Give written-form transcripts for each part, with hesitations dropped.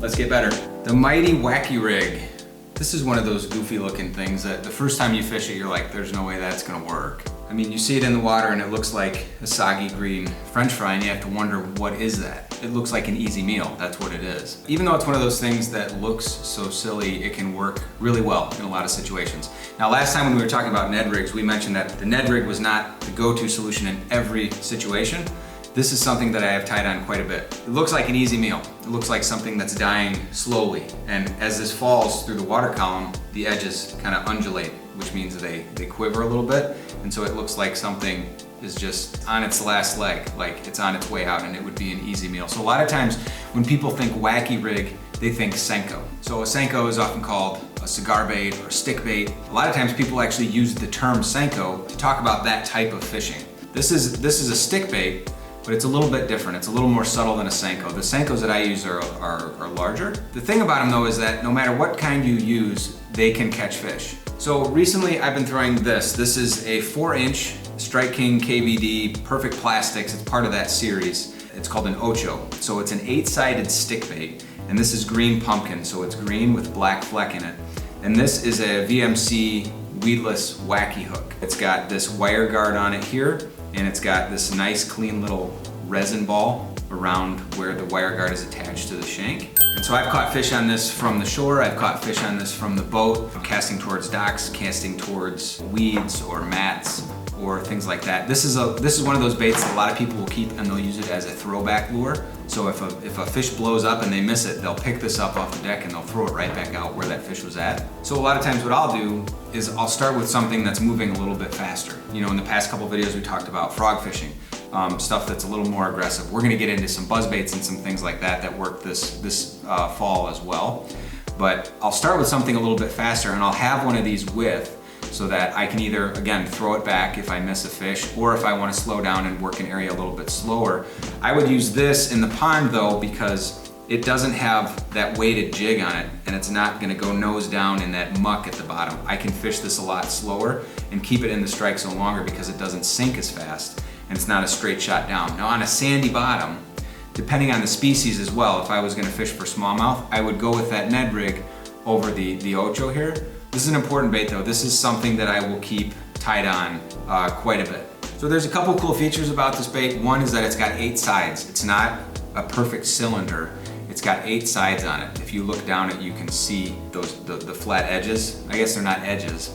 Let's get better. The mighty Wacky Rig. This is one of those goofy looking things that the first time you fish it, you're like, there's no way that's gonna work. I mean, you see it in the water and it looks like a soggy green French fry and you have to wonder, what is that? It looks like an easy meal, that's what it is. Even though it's one of those things that looks so silly, it can work really well in a lot of situations. Now, last time when we were talking about Ned rigs, we mentioned that the Ned rig was not the go-to solution in every situation. This is something that I have tied on quite a bit. It looks like an easy meal. It looks like something that's dying slowly. And as this falls through the water column, the edges kind of undulate, which means they quiver a little bit. And so it looks like something is just on its last leg, like it's on its way out, and it would be an easy meal. So a lot of times when people think Wacky Rig, they think Senko. So a Senko is often called a cigar bait or stick bait. A lot of times people actually use the term Senko to talk about that type of fishing. This is a stick bait, but it's a little bit different. It's a little more subtle than a Senko. The Senkos that I use are larger. The thing about them though is that no matter what kind you use, they can catch fish. So recently I've been throwing this. This is a 4-inch Strike King KVD Perfect Plastics. It's part of that series. It's called an Ocho. So it's an 8-sided stick bait, and this is green pumpkin, so it's green with black fleck in it. And this is a VMC Weedless Wacky hook. It's got this wire guard on it here, and it's got this nice clean little resin ball around where the wire guard is attached to the shank. And so I've caught fish on this from the shore, I've caught fish on this from the boat. I'm casting towards docks, casting towards weeds or mats or things like that. This is one of those baits that a lot of people will keep and they'll use it as a throwback lure. So if a fish blows up and they miss it, they'll pick this up off the deck and they'll throw it right back out where that fish was at. So a lot of times what I'll do is I'll start with something that's moving a little bit faster. You know, in the past couple videos we talked about frog fishing, stuff that's a little more aggressive. We're gonna get into some buzz baits and some things like that work this fall as well. But I'll start with something a little bit faster and I'll have one of these with, so that I can either, again, throw it back if I miss a fish, or if I want to slow down and work an area a little bit slower. I would use this in the pond though, because it doesn't have that weighted jig on it, and it's not going to go nose down in that muck at the bottom. I can fish this a lot slower and keep it in the strike zone longer because it doesn't sink as fast, and it's not a straight shot down. Now on a sandy bottom, depending on the species as well, if I was going to fish for smallmouth, I would go with that Ned rig over the Ocho here. This is an important bait though. This is something that I will keep tied on quite a bit. So there's a couple cool features about this bait. One is that it's got 8 sides. It's not a perfect cylinder. It's got 8 sides on it. If you look down it, you can see the flat edges. I guess they're not edges.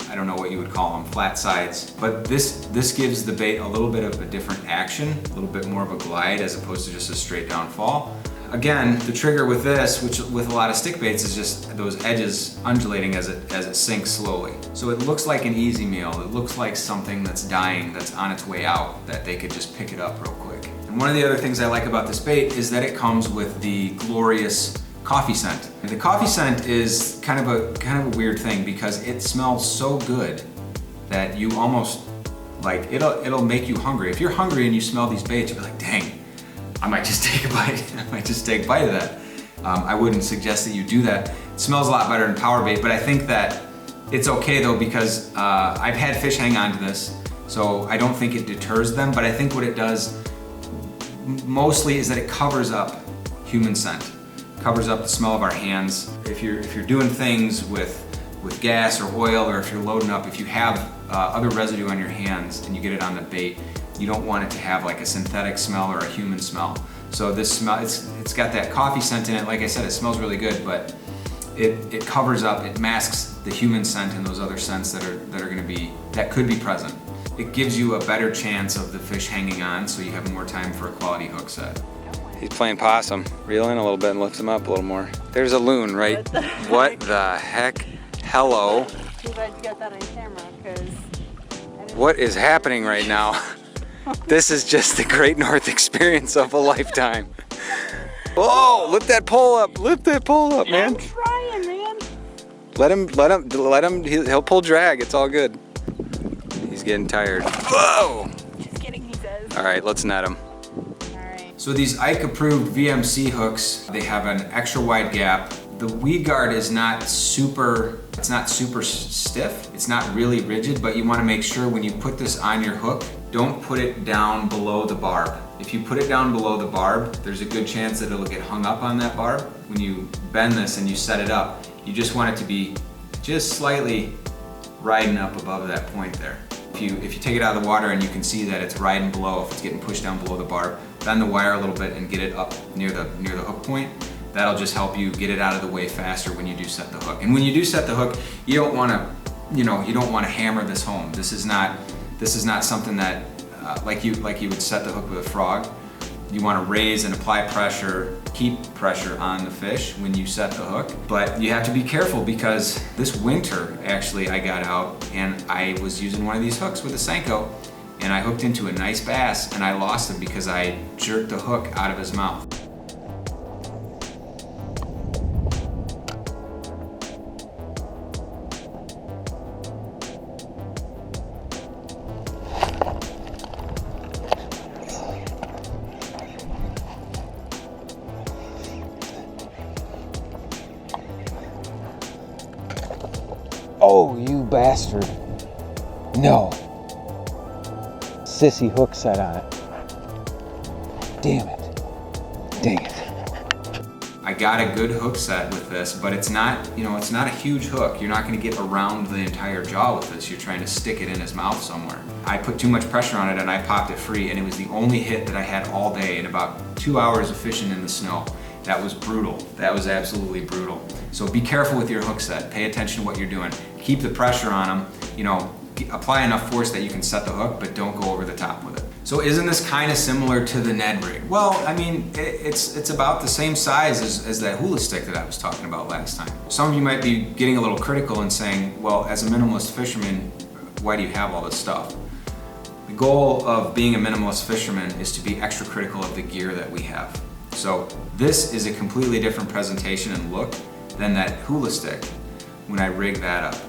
I don't know what you would call them, flat sides. But this gives the bait a little bit of a different action, a little bit more of a glide as opposed to just a straight down fall. Again, the trigger with this, which with a lot of stick baits, is just those edges undulating as it sinks slowly. So it looks like an easy meal. It looks like something that's dying, that's on its way out, that they could just pick it up real quick. And one of the other things I like about this bait is that it comes with the glorious coffee scent. And the coffee scent is kind of a weird thing because it smells so good that you almost, like, it'll make you hungry. If you're hungry and you smell these baits, you'll be like, dang, I might just take a bite. I might just take a bite of that. I wouldn't suggest that you do that. It smells a lot better than power bait, but I think that it's okay though because I've had fish hang on to this, so I don't think it deters them, but I think what it does mostly is that it covers up human scent. Covers up the smell of our hands. If you're doing things with gas or oil, or if you're loading up, if you have other residue on your hands and you get it on the bait, you don't want it to have like a synthetic smell or a human smell. So this smell, it's got that coffee scent in it. Like I said, it smells really good, but it covers up, it masks the human scent and those other scents that could be present. It gives you a better chance of the fish hanging on, so you have more time for a quality hook set. He's playing possum. Reel in a little bit and lift him up a little more. There's a loon, right? What the heck? Hello. I'm glad you got that on camera, because what is happening right now? This is just the Great North experience of a lifetime. Whoa, lift that pole up, man. I'm trying, man. Let him, he'll pull drag, it's all good. He's getting tired. Whoa! Just kidding, he says. All right, let's net him. All right. So these Ike approved VMC hooks, they have an extra wide gap. The weed guard is not super stiff. It's not really rigid, but you want to make sure when you put this on your hook, don't put it down below the barb. If you put it down below the barb, there's a good chance that it'll get hung up on that barb. When you bend this and you set it up, you just want it to be just slightly riding up above that point there. If you take it out of the water and you can see that it's riding below, if it's getting pushed down below the barb, bend the wire a little bit and get it up near the hook point. That'll just help you get it out of the way faster when you do set the hook. And when you do set the hook, you don't want to hammer this home. This is not something that like you would set the hook with a frog. You want to raise and apply pressure, keep pressure on the fish when you set the hook. But you have to be careful because this winter, actually, I got out and I was using one of these hooks with a Senko and I hooked into a nice bass and I lost him because I jerked the hook out of his mouth. Oh, you bastard. No. Sissy hook set on it. Damn it. Dang it. I got a good hook set with this, but it's not a huge hook. You're not gonna get around the entire jaw with this. You're trying to stick it in his mouth somewhere. I put too much pressure on it and I popped it free, and it was the only hit that I had all day in about 2 hours of fishing in the snow. That was brutal. That was absolutely brutal. So be careful with your hook set. Pay attention to what you're doing. Keep the pressure on them. Apply enough force that you can set the hook, but don't go over the top with it. So isn't this kind of similar to the Ned rig? Well, I mean, it's about the same size as that hula stick that I was talking about last time. Some of you might be getting a little critical and saying, well, as a minimalist fisherman, why do you have all this stuff? The goal of being a minimalist fisherman is to be extra critical of the gear that we have. So this is a completely different presentation and look than that hula stick when I rig that up.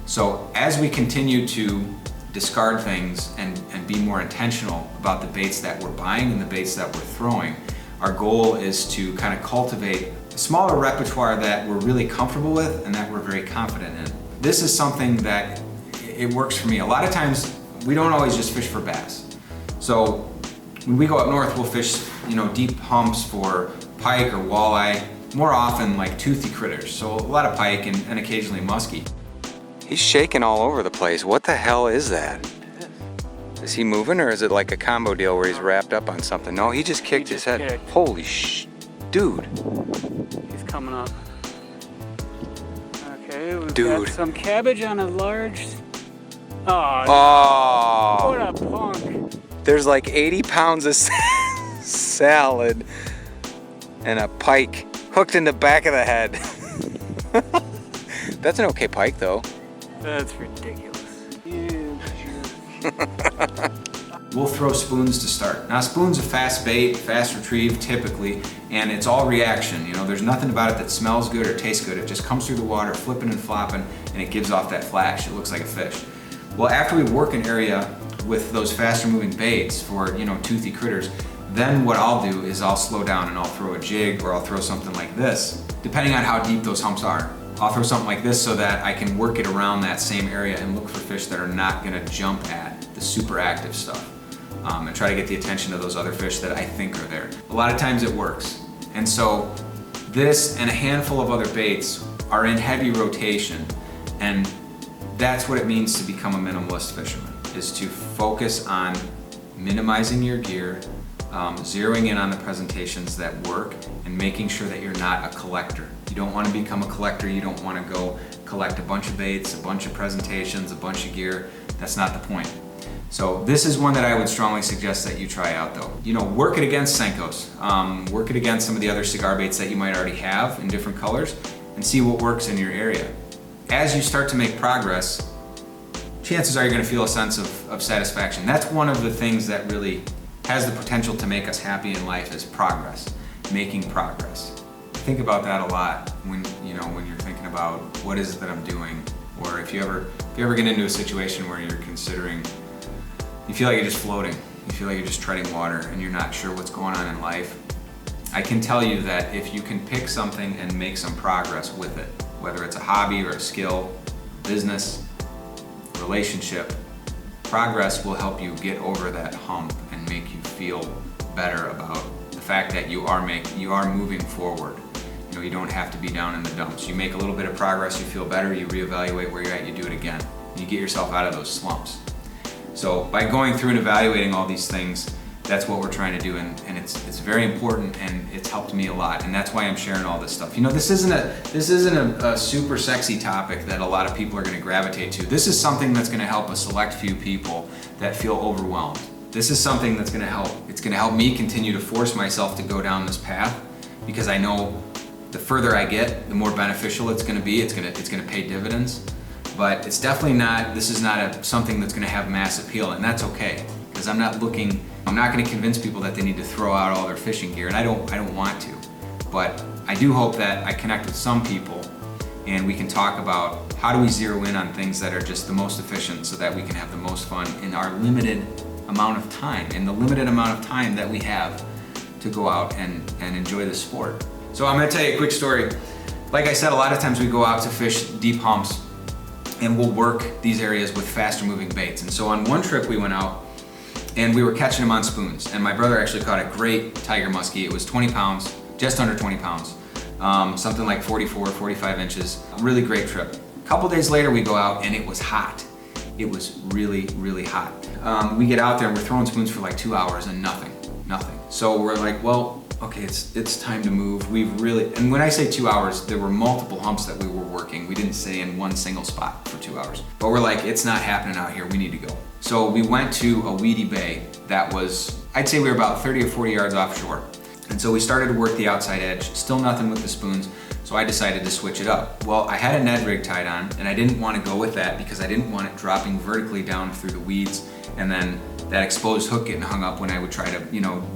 So as we continue to discard things and be more intentional about the baits that we're buying and the baits that we're throwing, our goal is to kind of cultivate a smaller repertoire that we're really comfortable with and that we're very confident in. This is something that it works for me. A lot of times we don't always just fish for bass. So when we go up north, we'll fish deep humps for pike or walleye, more often like toothy critters. So a lot of pike and occasionally muskie. He's shaking all over the place. What the hell is that? Is he moving, or is it like a combo deal where he's wrapped up on something? No, he just kicked his head. Kicked. Holy dude. He's coming up. Okay, we've Dude. got some cabbage on a large... Oh. What a punk. There's like 80 pounds of salad and a pike hooked in the back of the head. That's an okay pike though. That's ridiculous. You We'll throw spoons to start. Now spoon's a fast bait, fast retrieve typically, and it's all reaction. There's nothing about it that smells good or tastes good. It just comes through the water, flipping and flopping, and it gives off that flash. It looks like a fish. Well, after we work an area with those faster moving baits for, toothy critters, then what I'll do is I'll slow down and I'll throw a jig, or I'll throw something like this, depending on how deep those humps are. I'll throw something like this so that I can work it around that same area and look for fish that are not gonna jump at the super active stuff, and try to get the attention of those other fish that I think are there. A lot of times it works. And so this and a handful of other baits are in heavy rotation, and that's what it means to become a minimalist fisherman, is to focus on minimizing your gear, zeroing in on the presentations that work, and making sure that you're not a collector. You don't want to become a collector. You don't want to go collect a bunch of baits, a bunch of presentations, a bunch of gear. That's not the point. So this is one that I would strongly suggest that you try out though. Work it against Senkos. Work it against some of the other cigar baits that you might already have in different colors and see what works in your area. As you start to make progress, chances are you're going to feel a sense of satisfaction. That's one of the things that really has the potential to make us happy in life, is progress, making progress. Think about that a lot when you're thinking about what is it that I'm doing, or if you ever get into a situation where you're considering, you feel like you're just floating, you feel like you're just treading water and you're not sure what's going on in life. I can tell you that if you can pick something and make some progress with it, whether it's a hobby or a skill, business, relationship, progress will help you get over that hump and make you feel better about the fact that you are moving forward. You know, you don't have to be down in the dumps. You make a little bit of progress, you feel better, you reevaluate where you're at, you do it again. You get yourself out of those slumps. So by going through and evaluating all these things, that's what we're trying to do, and it's very important, and it's helped me a lot, and that's why I'm sharing all this stuff. You know, this isn't a super sexy topic that a lot of people are going to gravitate to. This is something that's going to help a select few people that feel overwhelmed. This is something that's going to help. It's going to help me continue to force myself to go down this path, because I know the further I get, the more beneficial it's going to be. It's going to pay dividends, but it's definitely not. This is not something that's going to have mass appeal, and that's okay, because I'm not going to convince people that they need to throw out all their fishing gear, and I don't want to. But I do hope that I connect with some people and we can talk about how do we zero in on things that are just the most efficient so that we can have the most fun in our limited amount of time, in the limited amount of time that we have to go out and enjoy the sport. So I'm gonna tell you a quick story. Like I said, a lot of times we go out to fish deep humps and we'll work these areas with faster moving baits. And so on one trip we went out and we were catching them on spoons. And my brother actually caught a great tiger muskie. It was 20 pounds, just under 20 pounds. Something like 44, 45 inches. Really great trip. A couple days later we go out and it was hot. It was really, really hot. We get out there and we're throwing spoons for like 2 hours and nothing. So we're like, well, okay, it's time to move. And when I say 2 hours, there were multiple humps that we were working. We didn't stay in one single spot for 2 hours. But we're like, it's not happening out here, we need to go. So we went to a weedy bay that was, I'd say we were about 30 or 40 yards offshore. And so we started to work the outside edge, still nothing with the spoons. So I decided to switch it up. Well, I had a Ned rig tied on and I didn't want to go with that because I didn't want it dropping vertically down through the weeds and then that exposed hook getting hung up when I would try to,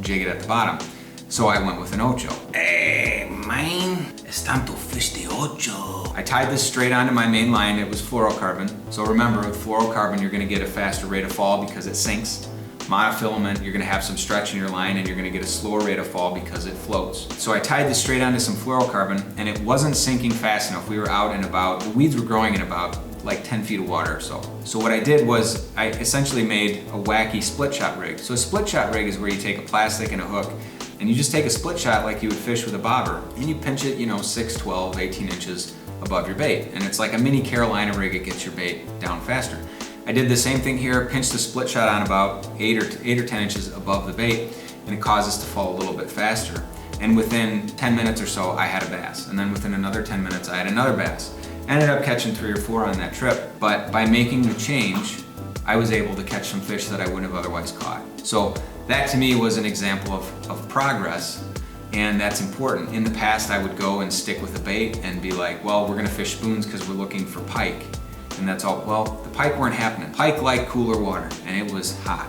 jig it at the bottom. So I went with an Ocho. Hey, man, it's time to fish the Ocho. I tied this straight onto my main line. It was fluorocarbon. So remember, with fluorocarbon, you're gonna get a faster rate of fall because it sinks. Monofilament, you're gonna have some stretch in your line and you're gonna get a slower rate of fall because it floats. So I tied this straight onto some fluorocarbon and it wasn't sinking fast enough. We were out and about, the weeds were growing in about like 10 feet of water or so. So what I did was I essentially made a Wacky split shot rig. So a split shot rig is where you take a plastic and a hook and you just take a split shot like you would fish with a bobber and you pinch it, 6, 12, 18 inches above your bait. And it's like a mini Carolina rig, it gets your bait down faster. I did the same thing here, pinched the split shot on about 8 or 10 inches above the bait and it caused us to fall a little bit faster. And within 10 minutes or so, I had a bass. And then within another 10 minutes, I had another bass. Ended up catching 3 or 4 on that trip, but by making the change, I was able to catch some fish that I wouldn't have otherwise caught. So that to me was an example of progress, and that's important. In the past, I would go and stick with a bait and be like, well, we're gonna fish spoons because we're looking for pike. And that's all. Well, the pike weren't happening. Pike liked cooler water, and it was hot.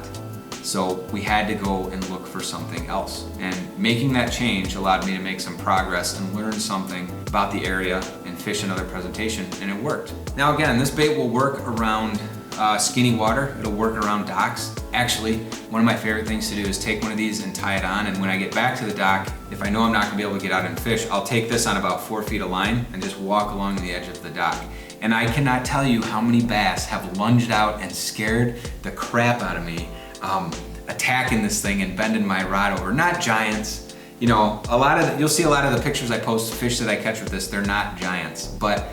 So we had to go and look for something else. And making that change allowed me to make some progress and learn something about the area and fish another presentation, and it worked. Now again, this bait will work around skinny water. It'll work around docks. Actually, one of my favorite things to do is take one of these and tie it on, and when I get back to the dock, if I know I'm not gonna be able to get out and fish, I'll take this on about 4 feet of line and just walk along the edge of the dock. And I cannot tell you how many bass have lunged out and scared the crap out of me attacking this thing and bending my rod over. Not giants, you'll see a lot of the pictures I post, fish that I catch with this, they're not giants. But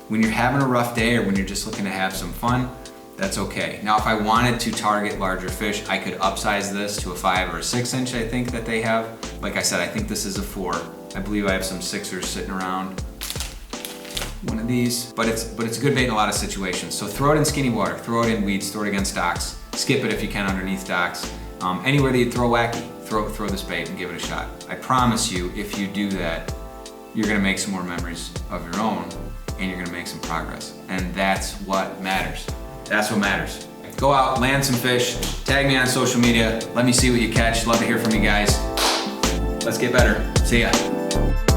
when you're having a rough day or when you're just looking to have some fun, that's okay. Now, if I wanted to target larger fish, I could upsize this to a 5 or a 6 inch, I think that they have. Like I said, I think this is a 4. I believe I have some 6ers sitting around. One of these, but it's a good bait in a lot of situations. So throw it in skinny water, throw it in weeds, throw it against docks, skip it if you can underneath docks. Anywhere that you throw Wacky, throw this bait and give it a shot. I promise you, if you do that, you're gonna make some more memories of your own and you're gonna make some progress. And that's what matters. That's what matters. Go out, land some fish, tag me on social media, let me see what you catch. Love to hear from you guys. Let's get better. See ya.